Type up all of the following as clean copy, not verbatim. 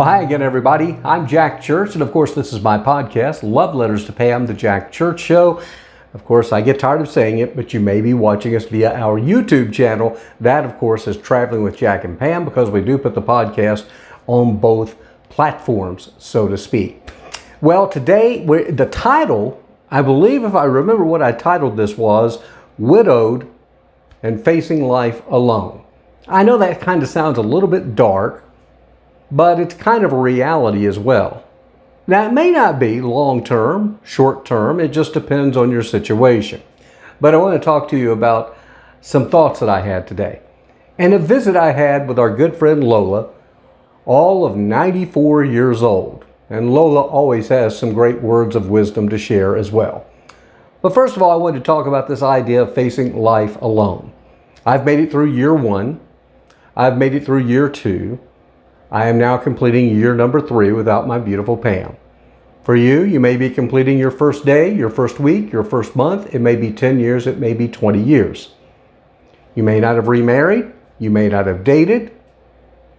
Well, hi again, everybody. I'm Jack Church, and of course, this is my podcast, Love Letters to Pam, the Jack Church Show. Of course, I get tired of saying it, but you may be watching us via our YouTube channel. That, of course, is Traveling with Jack and Pam, because we do put the podcast on both platforms, so to speak. Well, today, the title, I believe if I remember what I titled this was, Widowed and Facing Life Alone. I know that kind of sounds a little bit dark, but it's kind of a reality as well. Now, it may not be long-term, short-term, it just depends on your situation. But I want to talk to you about some thoughts that I had today. And a visit I had with our good friend Lola, all of 94 years old. And Lola always has some great words of wisdom to share as well. But first of all, I wanted to talk about this idea of facing life alone. I've made it through year 1. I've made it through year 2. I am now completing year number 3 without my beautiful Pam. For you, you may be completing your first day, your first week, your first month. It may be 10 years, it may be 20 years. You may not have remarried. You may not have dated.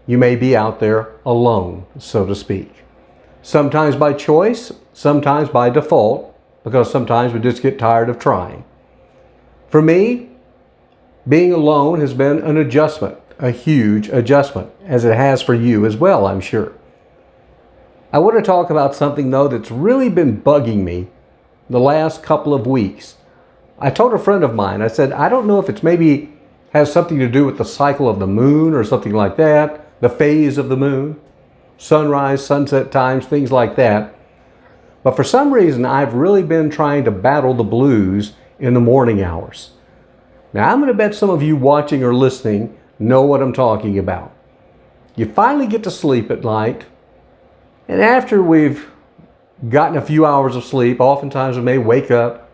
You may be out there alone, so to speak. Sometimes by choice, sometimes by default, because sometimes we just get tired of trying. For me, being alone has been an adjustment, a huge adjustment, as it has for you as well, I'm sure. I want to talk about something, though, that's really been bugging me the last couple of weeks. I told a friend of mine, I said, I don't know if it's maybe has something to do with the cycle of the moon or something like that, the phase of the moon, sunrise, sunset times, things like that. But for some reason, I've really been trying to battle the blues in the morning hours. Now, I'm going to bet some of you watching or listening know what I'm talking about. You finally get to sleep at night, and after we've gotten a few hours of sleep, oftentimes we may wake up,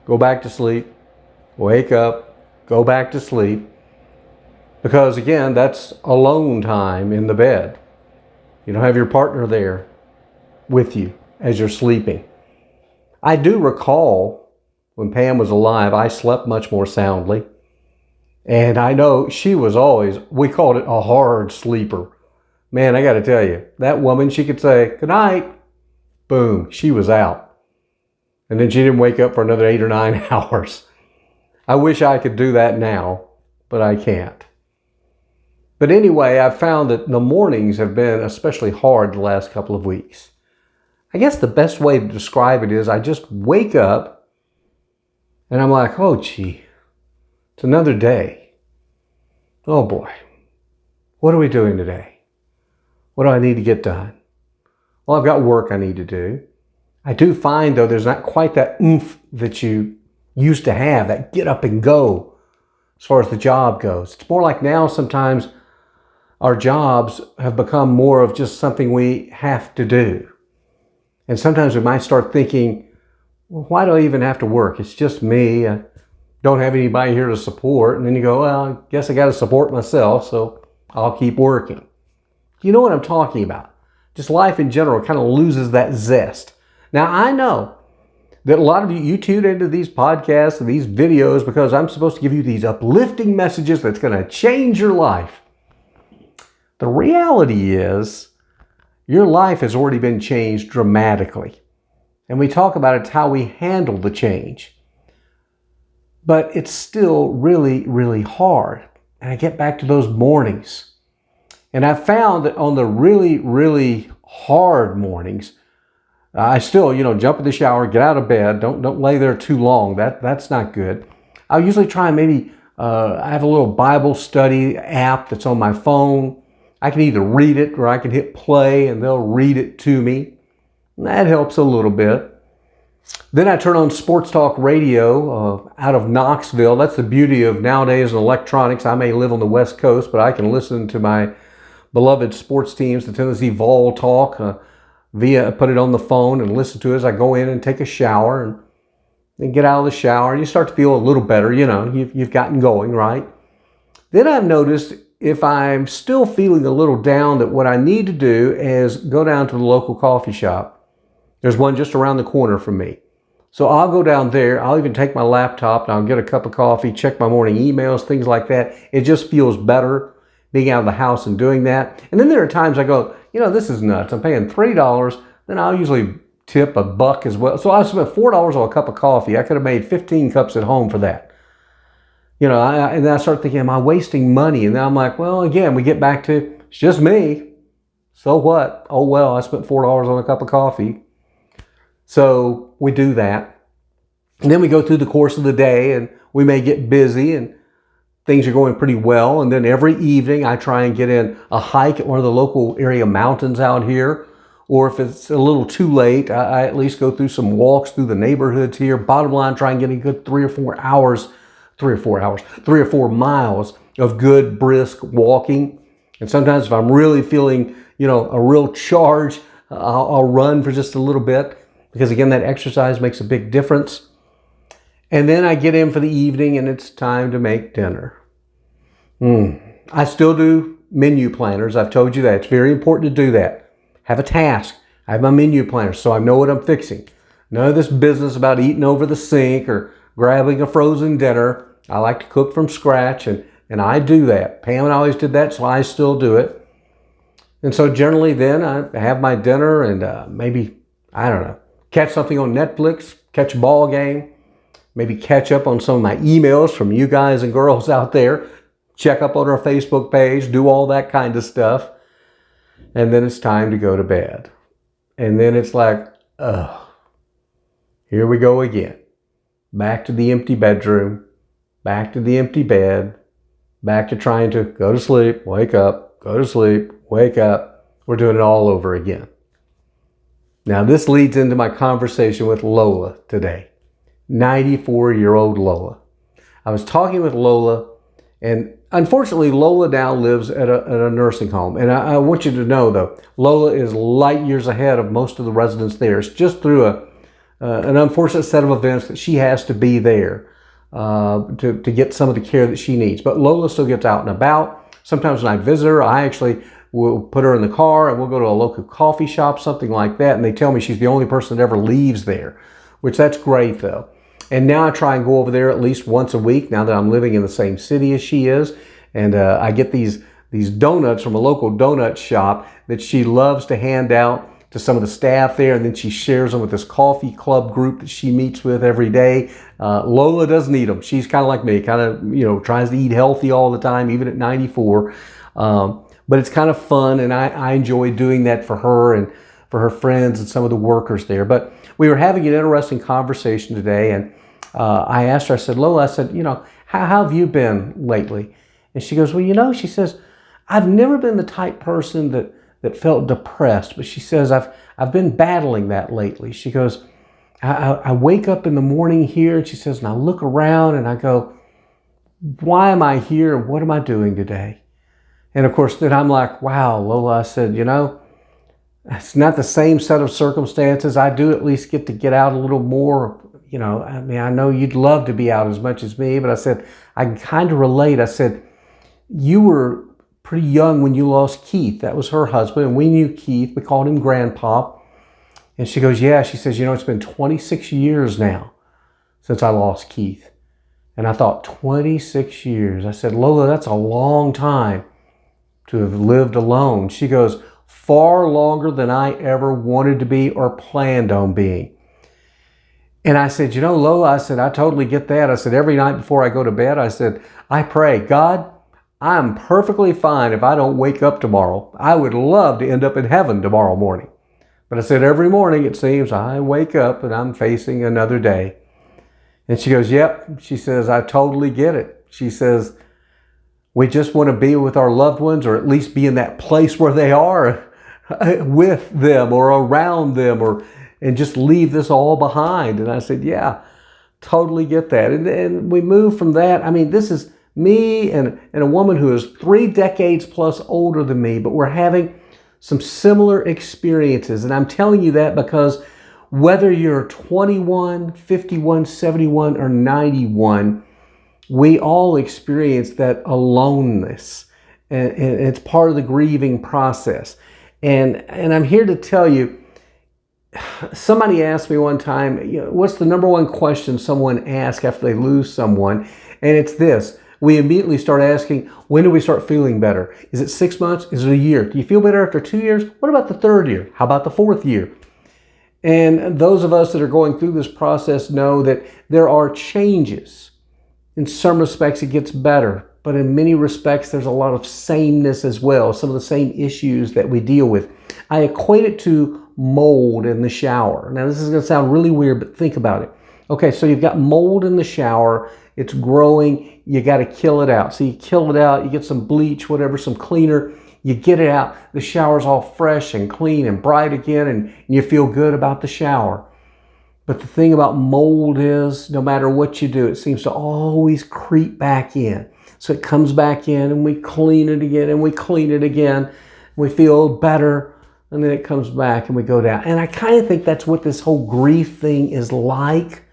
go back to sleep, wake up, go back to sleep, because again, that's alone time in the bed. You don't have your partner there with you as you're sleeping. I do recall when Pam was alive, I slept much more soundly. And I know she was always, we called it a hard sleeper. Man, I got to tell you, that woman, she could say, good night. Boom, she was out. And then she didn't wake up for another 8 or 9 hours. I wish I could do that now, but I can't. But anyway, I've found that the mornings have been especially hard the last couple of weeks. I guess the best way to describe it is I just wake up and I'm like, oh gee, it's another day. Oh boy, what are we doing today? What do I need to get done? Well, I've got work I need to do. I do find, though, there's not quite that oomph that you used to have, that get up and go as far as the job goes. It's more like now sometimes our jobs have become more of just something we have to do. And sometimes we might start thinking, well, why do I even have to work? It's just me. I don't have anybody here to support. And then you go, well, I guess I got to support myself, so I'll keep working. You know what I'm talking about. Just life in general kind of loses that zest. Now, I know that a lot of you tune into these podcasts and these videos because I'm supposed to give you these uplifting messages that's going to change your life. The reality is your life has already been changed dramatically. And we talk about it's how we handle the change. But it's still really, really hard. And I get back to those mornings. And I found that on the really, really hard mornings, I still, jump in the shower, get out of bed. Don't lay there too long. That's not good. I'll usually try and maybe, I have a little Bible study app that's on my phone. I can either read it or I can hit play and they'll read it to me. That helps a little bit. Then I turn on sports talk radio out of Knoxville. That's the beauty of nowadays in electronics. I may live on the West Coast, but I can listen to my beloved sports teams, the Tennessee Vol talk, put it on the phone and listen to it as I go in and take a shower and then get out of the shower. And you start to feel a little better, you've gotten going, right? Then I've noticed if I'm still feeling a little down, that what I need to do is go down to the local coffee shop. There's one just around the corner from me. So I'll go down there. I'll even take my laptop and I'll get a cup of coffee, check my morning emails, things like that. It just feels better being out of the house and doing that. And then there are times I go, this is nuts. I'm paying $3. Then I'll usually tip $1 as well. So I spent $4 on a cup of coffee. I could have made 15 cups at home for that. And then I start thinking, am I wasting money? And then I'm like, well, again, we get back to, it's just me. So what? Oh, well, I spent $4 on a cup of coffee. So we do that. And then we go through the course of the day and we may get busy and things are going pretty well. And then every evening I try and get in a hike at one of the local area mountains out here. Or if it's a little too late, I at least go through some walks through the neighborhoods here. Bottom line, try and get a good 3 or 4 miles of good brisk walking. And sometimes if I'm really feeling, a real charge, I'll run for just a little bit because again, that exercise makes a big difference. And then I get in for the evening and it's time to make dinner. I still do menu planners. I've told you that. It's very important to do that. Have a task. I have my menu planner so I know what I'm fixing. None of this business about eating over the sink or grabbing a frozen dinner. I like to cook from scratch and I do that. Pam and I always did that, so I still do it. And so generally then I have my dinner and maybe, catch something on Netflix, catch a ball game, maybe catch up on some of my emails from you guys and girls out there, check up on our Facebook page, do all that kind of stuff. And then it's time to go to bed. And then it's like, here we go again. Back to the empty bedroom, back to the empty bed, back to trying to go to sleep, wake up, go to sleep, wake up. We're doing it all over again. Now this leads into my conversation with Lola today. 94-year-old Lola. I was talking with Lola, and unfortunately Lola now lives at a nursing home. And I want you to know though, Lola is light years ahead of most of the residents there. It's just through an unfortunate set of events that she has to be there to get some of the care that she needs. But Lola still gets out and about. Sometimes when I visit her, I actually will put her in the car and we'll go to a local coffee shop, something like that. And they tell me she's the only person that ever leaves there, which that's great though. And now I try and go over there at least once a week now that I'm living in the same city as she is. And I get these donuts from a local donut shop that she loves to hand out to some of the staff there. And then she shares them with this coffee club group that she meets with every day. Lola doesn't eat them. She's kind of like me, tries to eat healthy all the time, even at 94. But it's kind of fun. And I enjoy doing that for her and for her friends and some of the workers there. But we were having an interesting conversation today. And I asked her, I said, Lola, how have you been lately? And she goes, well, she says, I've never been the type person that felt depressed, but she says, I've been battling that lately. She goes, I wake up in the morning here, and she says, and I look around and I go, why am I here and what am I doing today? And of course, then I'm like, wow, Lola, I said, it's not the same set of circumstances. I do at least get to get out a little more. I know you'd love to be out as much as me, but I said, I can kind of relate. I said, you were pretty young when you lost Keith. That was her husband, and we knew Keith. We called him Grandpa. And she goes, yeah. She says, it's been 26 years now since I lost Keith. And I thought, 26 years. I said, Lola, that's a long time to have lived alone. She goes, far longer than I ever wanted to be or planned on being. And I said, Lola, I said, I totally get that. I said, every night before I go to bed, I said, I pray, God, I'm perfectly fine if I don't wake up tomorrow. I would love to end up in heaven tomorrow morning. But I said, every morning it seems I wake up and I'm facing another day. And she goes, yep. She says, I totally get it. She says, we just want to be with our loved ones, or at least be in that place where they are with them or around them, and just leave this all behind. And I said, yeah, totally get that. And we move from that. This is me and a woman who is 3 decades plus older than me, but we're having some similar experiences. And I'm telling you that because whether you're 21, 51, 71, or 91, we all experience that aloneness. And it's part of the grieving process. And I'm here to tell you, somebody asked me one time, what's the number one question someone asks after they lose someone? And it's this: we immediately start asking, when do we start feeling better? Is it 6 months? Is it a year? Do you feel better after 2 years? What about the third year? How about the fourth year? And those of us that are going through this process know that there are changes. In some respects, it gets better, but in many respects, there's a lot of sameness as well, some of the same issues that we deal with. I equate it to mold in the shower. Now, this is going to sound really weird, but think about it. Okay, so you've got mold in the shower. It's growing. You got to kill it out. So you kill it out. You get some bleach, whatever, some cleaner. You get it out. The shower's all fresh and clean and bright again, and you feel good about the shower. But the thing about mold is, no matter what you do, it seems to always creep back in. So it comes back in, and we clean it again, and we clean it again. We feel better, and then it comes back, and we go down. And I kind of think that's what this whole grief thing is like.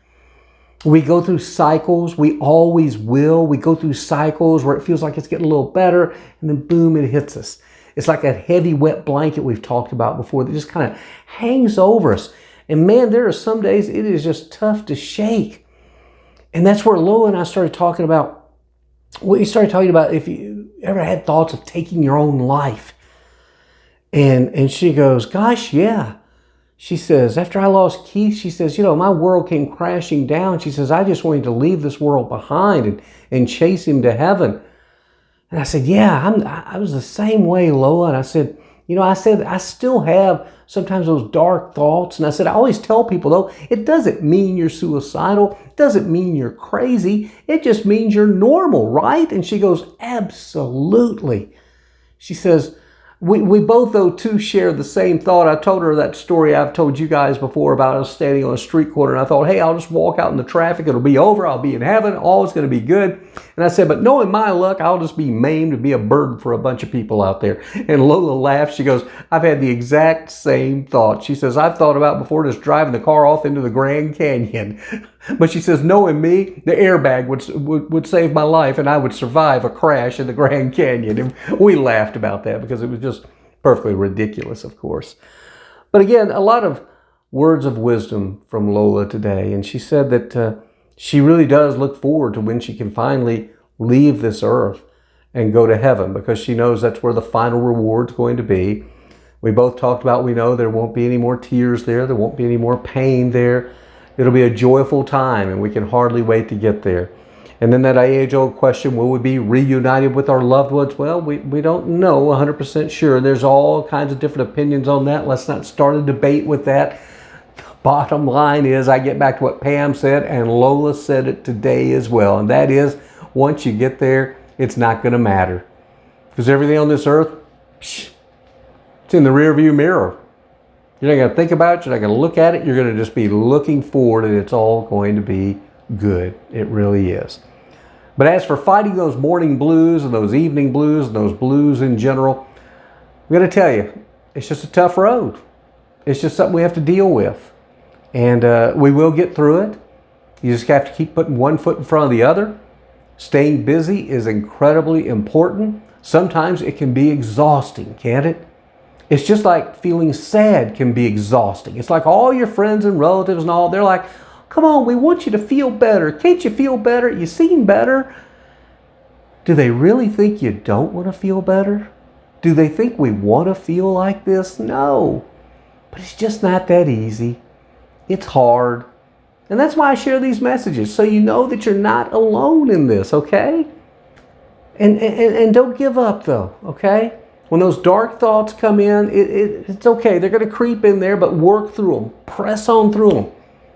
We go through cycles. We always will. We go through cycles where it feels like it's getting a little better, and then boom, it hits us. It's like that heavy, wet blanket we've talked about before that just kind of hangs over us. And man, there are some days it is just tough to shake. And that's where Lola and I started talking about, we started talking about if you ever had thoughts of taking your own life. And she goes, gosh, yeah. She says, after I lost Keith, she says, my world came crashing down. She says, I just wanted to leave this world behind and chase him to heaven. And I said, yeah, I was the same way, Lola. And I said, I still have sometimes those dark thoughts. And I said, I always tell people, though, it doesn't mean you're suicidal. It doesn't mean you're crazy. It just means you're normal, right? And she goes, absolutely. She says, we both, though, too, share the same thought. I told her that story I've told you guys before about us standing on a street corner. And I thought, hey, I'll just walk out in the traffic. It'll be over. I'll be in heaven. All is going to be good. And I said, but knowing my luck, I'll just be maimed and be a burden for a bunch of people out there. And Lola laughed. She goes, I've had the exact same thought. She says, I've thought about before just driving the car off into the Grand Canyon. But she says, knowing me, the airbag would save my life and I would survive a crash in the Grand Canyon. And we laughed about that because it was just perfectly ridiculous, of course. But again, a lot of words of wisdom from Lola today. And she said that she really does look forward to when she can finally leave this earth and go to heaven, because she knows that's where the final reward's going to be. We both talked about, we know there won't be any more tears there. There won't be any more pain there. It'll be a joyful time, and we can hardly wait to get there. And then that age-old question, will we be reunited with our loved ones? Well, we don't know 100% sure. There's all kinds of different opinions on that. Let's not start a debate with that. Bottom line is, I get back to what Pam said, and Lola said it today as well. And that is, once you get there, it's not going to matter. Because everything on this earth, it's in the rearview mirror. You're not going to think about it. You're not going to look at it. You're going to just be looking forward, and it's all going to be good. It really is. But as for fighting those morning blues and those evening blues and those blues in general, I'm going to tell you, it's just a tough road. It's just something we have to deal with. And we will get through it. You just have to keep putting one foot in front of the other. Staying busy is incredibly important. Sometimes it can be exhausting, can't it? It's just like feeling sad can be exhausting. It's like all your friends and relatives and all, they're like, come on, we want you to feel better. Can't you feel better? You seem better. Do they really think you don't want to feel better? Do they think we want to feel like this? No. But it's just not that easy. It's hard. And that's why I share these messages, so you know that you're not alone in this, okay? And don't give up, though, okay? When those dark thoughts come in, it's okay. They're going to creep in there, but work through them. Press on through them.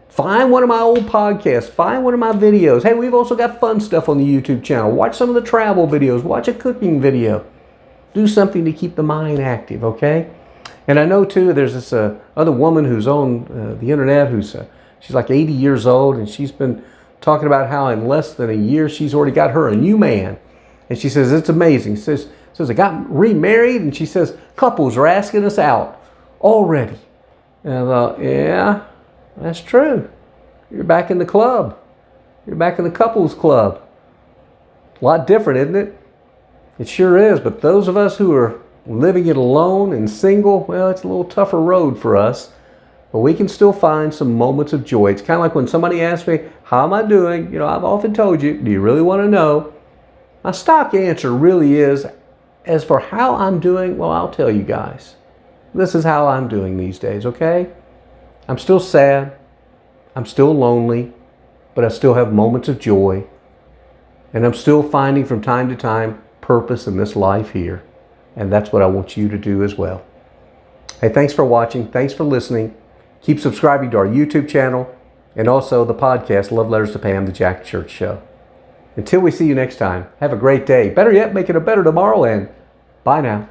Find one of my old podcasts. Find one of my videos. Hey, we've also got fun stuff on the YouTube channel. Watch some of the travel videos. Watch a cooking video. Do something to keep the mind active, okay? And I know, too, there's this other woman who's on the internet who's she's like 80 years old, and she's been talking about how in less than a year she's already got her a new man. And she says, it's amazing. She says I got remarried, and she says, couples are asking us out already. And I thought, yeah, that's true. You're back in the club. You're back in the couples club. A lot different, isn't it? It sure is. But those of us who are living it alone and single, well, it's a little tougher road for us. But we can still find some moments of joy. It's kind of like when somebody asks me, how am I doing? You know, I've often told you, do you really want to know? My stock answer really is, as for how I'm doing, well, I'll tell you guys. This is how I'm doing these days, okay? I'm still sad. I'm still lonely, but I still have moments of joy. And I'm still finding from time to time purpose in this life here. And that's what I want you to do as well. Hey, thanks for watching. Thanks for listening. Keep subscribing to our YouTube channel and also the podcast, Love Letters to Pam, the Jack Church Show. Until we see you next time, have a great day. Better yet, make it a better tomorrow, and bye now.